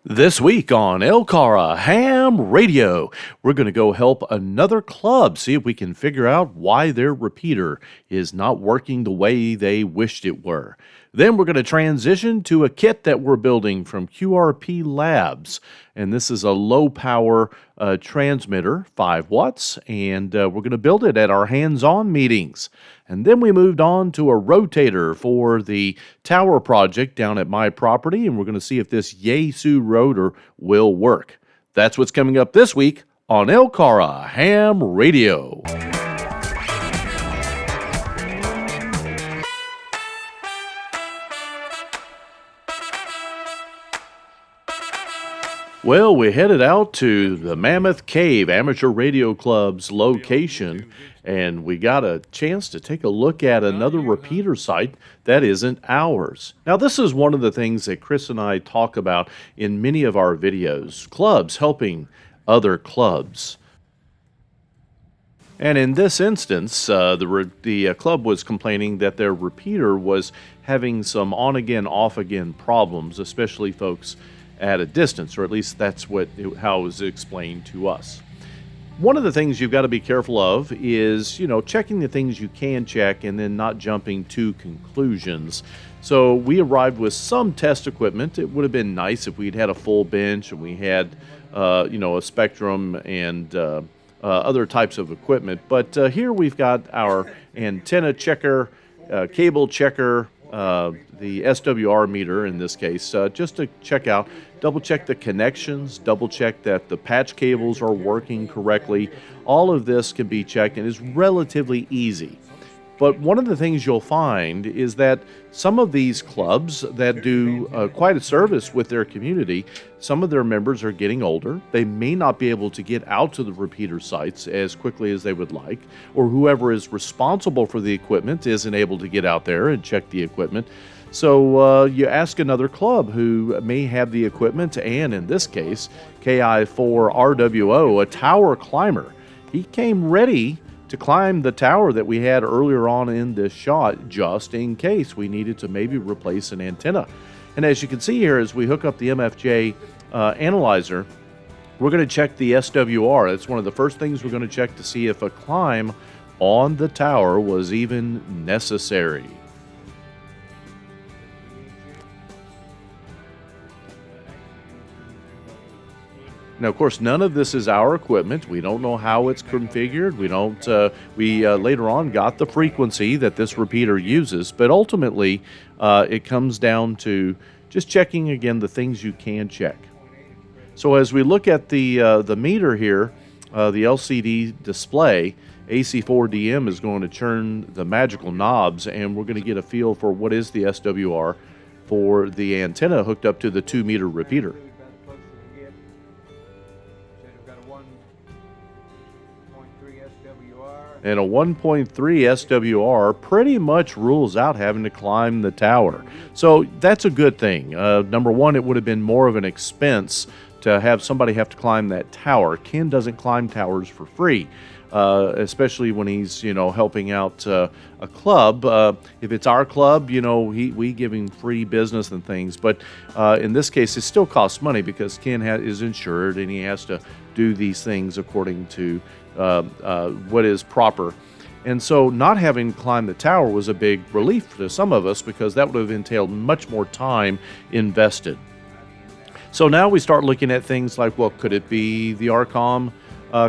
This week on LCARA Ham Radio, we're going to go help another club see if we can figure out why their repeater is not working the way they wished it were. Then we're going to transition to a kit that we're building from QRP Labs, and this is a low-power transmitter, 5 watts, and we're going to build it at our hands-on meetings. And then we moved on to a rotator for the tower project down at my property, and we're going to see if this Yaesu rotor will work. That's what's coming up this week on LCARA Ham Radio. Well, we headed out to the Mammoth Cave Amateur Radio Club's location, and we got a chance to take a look at another repeater site that isn't ours. Now, this is one of the things that Chris and I talk about in many of our videos, clubs helping other clubs. And in this instance, the club was complaining that their repeater was having some on-again, off-again problems, especially folks at a distance, or at least that's how it was explained to us. One of the things you've got to be careful of is, checking the things you can check and then not jumping to conclusions. So we arrived with some test equipment. It would have been nice if we'd had a full bench and we had, a spectrum and other types of equipment. But here we've got our antenna checker, cable checker, the SWR meter in this case, just to double check the connections, double check that the patch cables are working correctly. All of this can be checked and is relatively easy. But one of the things you'll find is that some of these clubs that do quite a service with their community, some of their members are getting older. They may not be able to get out to the repeater sites as quickly as they would like, or whoever is responsible for the equipment isn't able to get out there and check the equipment. So you ask another club who may have the equipment, and in this case, KI4RWO, a tower climber. He came ready to climb the tower that we had earlier on in this shot, just in case we needed to maybe replace an antenna. And as you can see here, as we hook up the MFJ analyzer, we're going to check the SWR. That's one of the first things we're going to check to see if a climb on the tower was even necessary. Now, of course, none of this is our equipment. We don't know how it's configured. We later on got the frequency that this repeater uses, but ultimately it comes down to just checking again the things you can check. So as we look at the meter here, the LCD display, AC4DM is going to turn the magical knobs, and we're going to get a feel for what is the SWR for the antenna hooked up to the 2-meter repeater. And a 1.3 SWR pretty much rules out having to climb the tower. So that's a good thing. Number one, it would have been more of an expense to have somebody have to climb that tower. Ken doesn't climb towers for free, especially when he's, helping out a club. If it's our club, we give him free business and things. But in this case, it still costs money because Ken is insured and he has to do these things according to what is proper. And so not having to climb the tower was a big relief to some of us because that would have entailed much more time invested. So now we start looking at things like, well, could it be the RCOM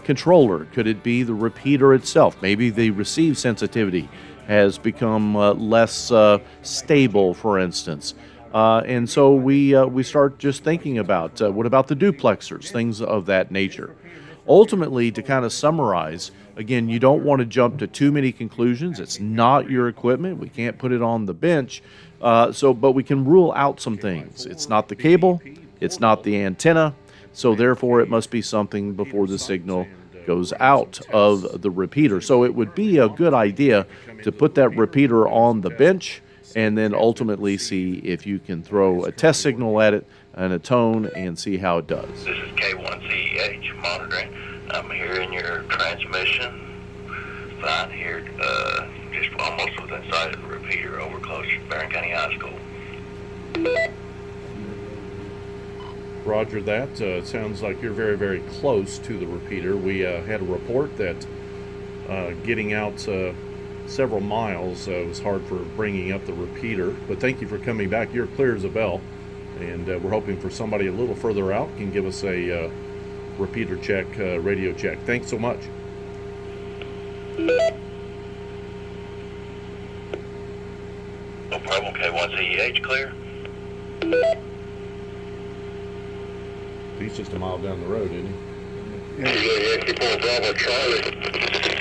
controller? Could it be the repeater itself? Maybe the receive sensitivity has become less stable, for instance. And so we start just thinking about what about the duplexers, things of that nature. Ultimately, to kind of summarize, again, you don't want to jump to too many conclusions. It's not your equipment. We can't put it on the bench. But we can rule out some things. It's not the cable. It's not the antenna. So therefore, it must be something before the signal goes out of the repeater. So it would be a good idea to put that repeater on the bench and then ultimately see if you can throw a test signal at it and a tone and see how it does. This is K1CH monitoring. I'm here in your transmission line here, just almost within sight of the repeater over close to Barron County High School. Roger that. It sounds like you're very, very close to the repeater. We had a report that getting out several miles was hard for bringing up the repeater. But thank you for coming back. You're clear as a bell. And we're hoping for somebody a little further out can give us a repeater check, radio check. Thanks so much. No problem. K1CEH clear. He's just a mile down the road, isn't he? Yeah, Yankee 4 Bravo Charlie.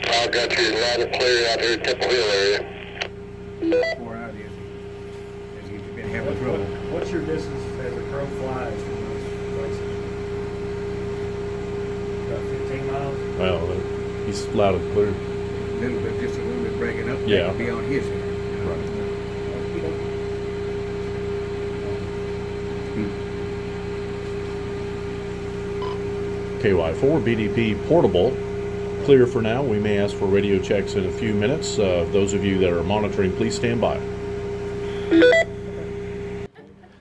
I got you loud and clear out here at Temple Hill area. 4 out, as you've been having trouble. What's your distance as a crow flies from those places? About 15 miles? Well, he's loud and clear. Just a little bit breaking up. Yeah. That could be on his end. Right. KY4 BDP portable, clear for now. We may ask for radio checks in a few minutes. Those of you that are monitoring, please stand by.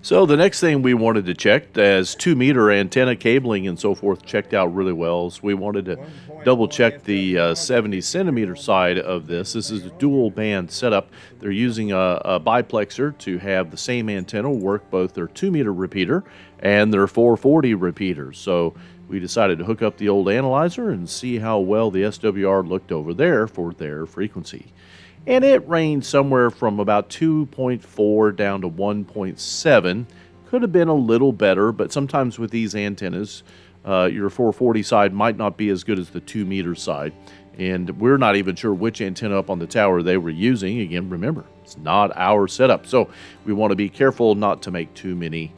So the next thing we wanted to check, as 2-meter antenna cabling and so forth checked out really well, is we wanted to double check the 70 centimeter side of this. This is a dual band setup. They're using a biplexer to have the same antenna work both their 2-meter repeater and their 440 repeaters. So we decided to hook up the old analyzer and see how well the SWR looked over there for their frequency. And it ranged somewhere from about 2.4 down to 1.7. Could have been a little better, but sometimes with these antennas, your 440 side might not be as good as the 2-meter side. And we're not even sure which antenna up on the tower they were using. Again, remember, it's not our setup. So we want to be careful not to make too many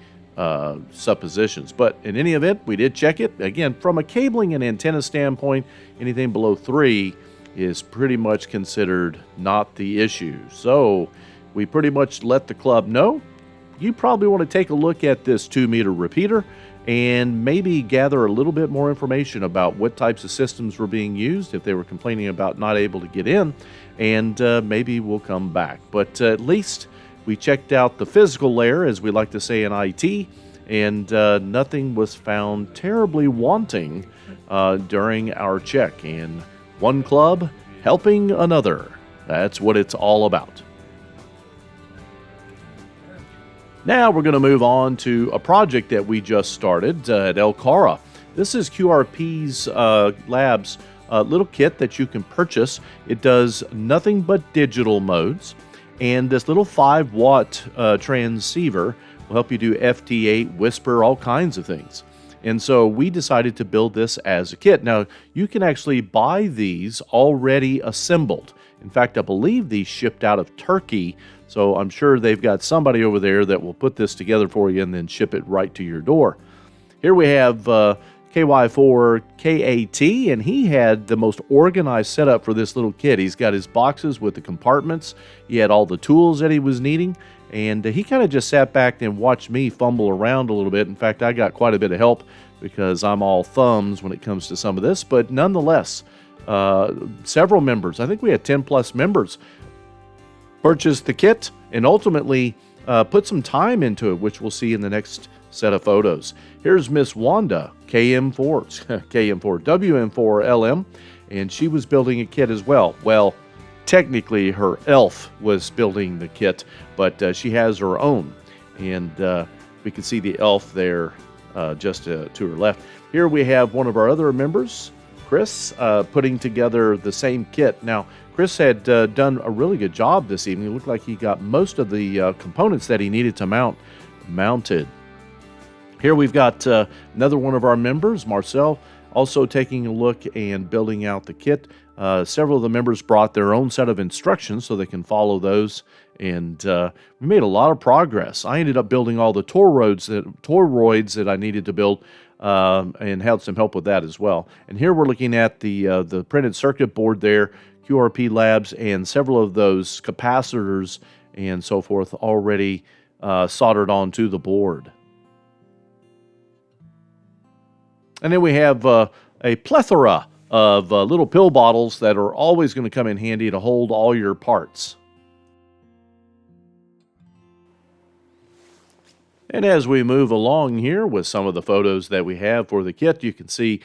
suppositions. But in any event, we did check it. Again, from a cabling and antenna standpoint, anything below 3 is pretty much considered not the issue. So we pretty much let the club know you probably want to take a look at this 2-meter repeater and maybe gather a little bit more information about what types of systems were being used, if they were complaining about not able to get in, and maybe we'll come back. But at least we checked out the physical layer, as we like to say in IT, and nothing was found terribly wanting during our check. And one club helping another. That's what it's all about. Now we're going to move on to a project that we just started at LCARA. This is QRP's lab's little kit that you can purchase. It does nothing but digital modes. And this little 5-watt transceiver will help you do FT8, whisper, all kinds of things. And so we decided to build this as a kit. Now, you can actually buy these already assembled. In fact, I believe these shipped out of Turkey, so I'm sure they've got somebody over there that will put this together for you and then ship it right to your door. Here we have KY4 KAT, and he had the most organized setup for this little kit. He's got his boxes with the compartments. He had all the tools that he was needing. And he kind of just sat back and watched me fumble around a little bit. In fact, I got quite a bit of help because I'm all thumbs when it comes to some of this. But nonetheless, several members, I think we had 10 plus members, purchased the kit and ultimately put some time into it, which we'll see in the next set of photos. Here's Miss Wanda, KM4, WM4LM, and she was building a kit as well. Well, technically, her elf was building the kit, but she has her own. And we can see the elf there just to her left. Here we have one of our other members, Chris, putting together the same kit. Now, Chris had done a really good job this evening. It looked like he got most of the components that he needed to mount mounted. Here we've got another one of our members, Marcel, also taking a look and building out the kit. Several of the members brought their own set of instructions so they can follow those, and we made a lot of progress. I ended up building all the toroids that I needed to build, and had some help with that as well. And here we're looking at the printed circuit board there, QRP Labs, and several of those capacitors and so forth already soldered onto the board. And then we have a plethora of little pill bottles that are always going to come in handy to hold all your parts. And as we move along here with some of the photos that we have for the kit, you can see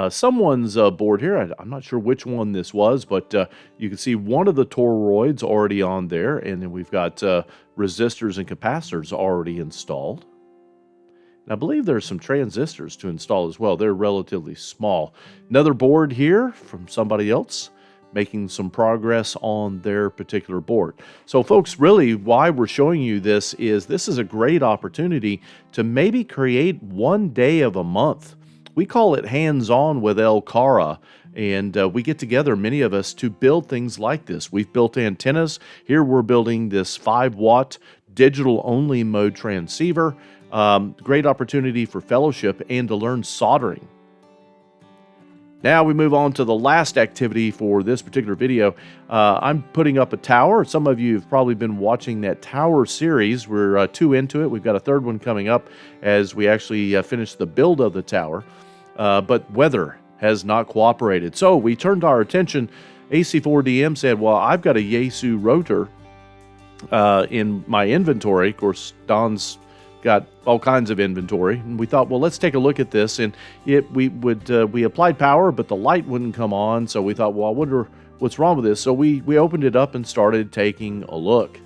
someone's board here. I'm not sure which one this was, but you can see one of the toroids already on there, and then we've got resistors and capacitors already installed. And I believe there's some transistors to install as well. They're relatively small. Another board here from somebody else making some progress on their particular board. So folks, really why we're showing you this is a great opportunity to maybe create one day of a month. We call it hands-on with LCARA, and we get together, many of us, to build things like this. We've built antennas. Here we're building this 5-watt digital-only mode transceiver. Great opportunity for fellowship and to learn soldering. Now we move on to the last activity for this particular video. I'm putting up a tower. Some of you have probably been watching that tower series. We're 2 into it. We've got a 3rd one coming up as we actually finish the build of the tower. But weather has not cooperated. So we turned our attention. AC4DM said, well, I've got a Yaesu rotor in my inventory. Of course, Don's got all kinds of inventory, and we thought, well, let's take a look at this. And we applied power, but the light wouldn't come on. So we thought, well, I wonder what's wrong with this. So we opened it up and started taking a look,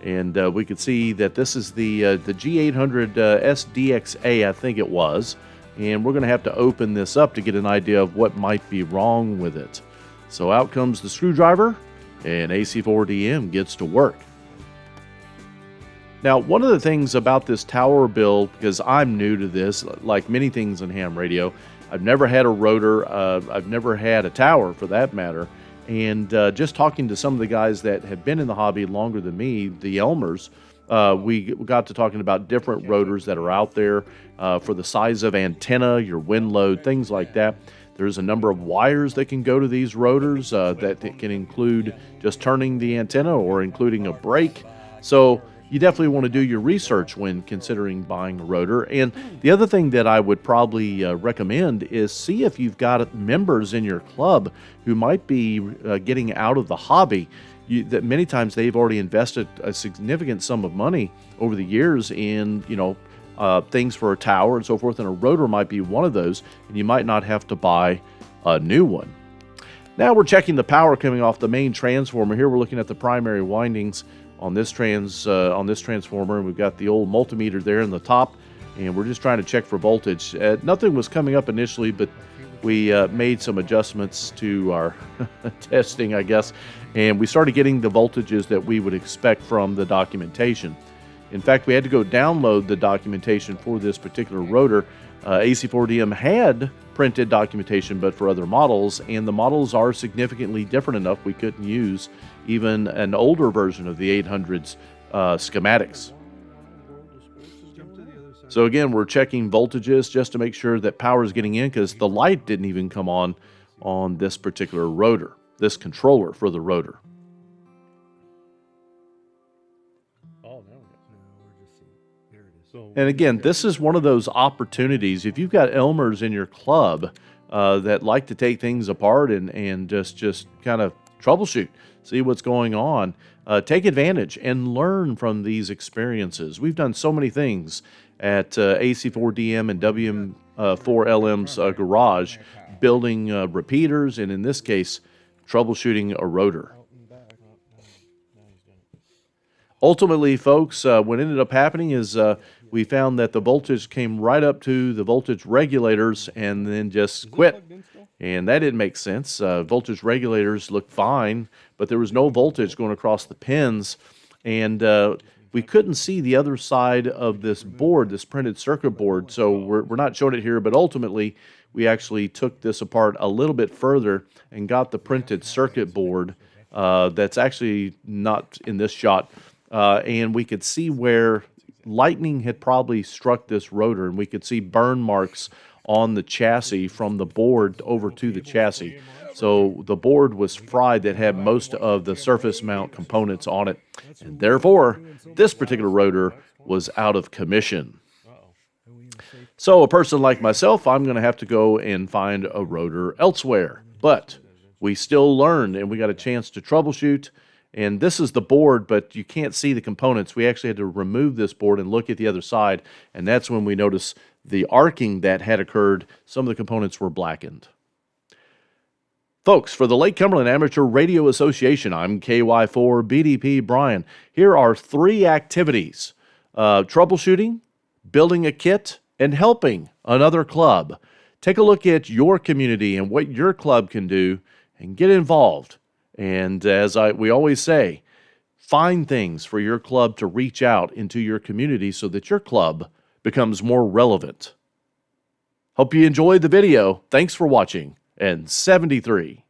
and we could see that this is the G800 SDXA, I think it was. And we're going to have to open this up to get an idea of what might be wrong with it. So out comes the screwdriver, and AC4DM gets to work. Now, one of the things about this tower build, because I'm new to this, like many things in ham radio, I've never had a rotor, I've never had a tower for that matter, and just talking to some of the guys that have been in the hobby longer than me, the Elmers, we got to talking about different rotors that are out there for the size of antenna, your wind load, things like that. There's a number of wires that can go to these rotors that can include just turning the antenna or including a brake. So you definitely want to do your research when considering buying a rotor. And the other thing that I would probably recommend is see if you've got members in your club who might be getting out of the hobby. That many times they've already invested a significant sum of money over the years in, things for a tower and so forth, and a rotor might be one of those, and you might not have to buy a new one. Now we're checking the power coming off the main transformer. Here we're looking at the primary windings on this transformer, and we've got the old multimeter there in the top, and we're just trying to check for voltage. Nothing was coming up initially, but we made some adjustments to our testing, I guess, and we started getting the voltages that we would expect from the documentation. In fact, we had to go download the documentation for this particular rotor. AC4DM had printed documentation, but for other models, and the models are significantly different enough we couldn't use even an older version of the 800's schematics. So again, we're checking voltages just to make sure that power is getting in, because the light didn't even come on this particular rotor, this controller for the rotor. And again, this is one of those opportunities. If you've got Elmers in your club that like to take things apart and just kind of troubleshoot, see what's going on, take advantage and learn from these experiences. We've done so many things at AC4DM and WM4LM's garage, building repeaters, and in this case, troubleshooting a rotor. Ultimately, folks, what ended up happening is we found that the voltage came right up to the voltage regulators and then just quit. And that didn't make sense. Voltage regulators looked fine, but there was no voltage going across the pins. And we couldn't see the other side of this board, this printed circuit board. So we're not showing it here, but ultimately we actually took this apart a little bit further and got the printed circuit board that's actually not in this shot. And we could see where lightning had probably struck this rotor, and we could see burn marks on the chassis from the board over to the chassis. So the board was fried that had most of the surface mount components on it, and therefore this particular rotor was out of commission. So a person like myself, I'm going to have to go and find a rotor elsewhere. But we still learned, and we got a chance to troubleshoot, And this is the board, but you can't see the components. We actually had to remove this board and look at the other side, and that's when we noticed the arcing that had occurred. Some of the components were blackened. Folks, for the Lake Cumberland Amateur Radio Association, I'm KY4 BDP Brian. Here are 3 activities: troubleshooting, building a kit, and helping another club. Take a look at your community and what your club can do and get involved. And as we always say, find things for your club to reach out into your community so that your club becomes more relevant. Hope you enjoyed the video. Thanks for watching. And 73.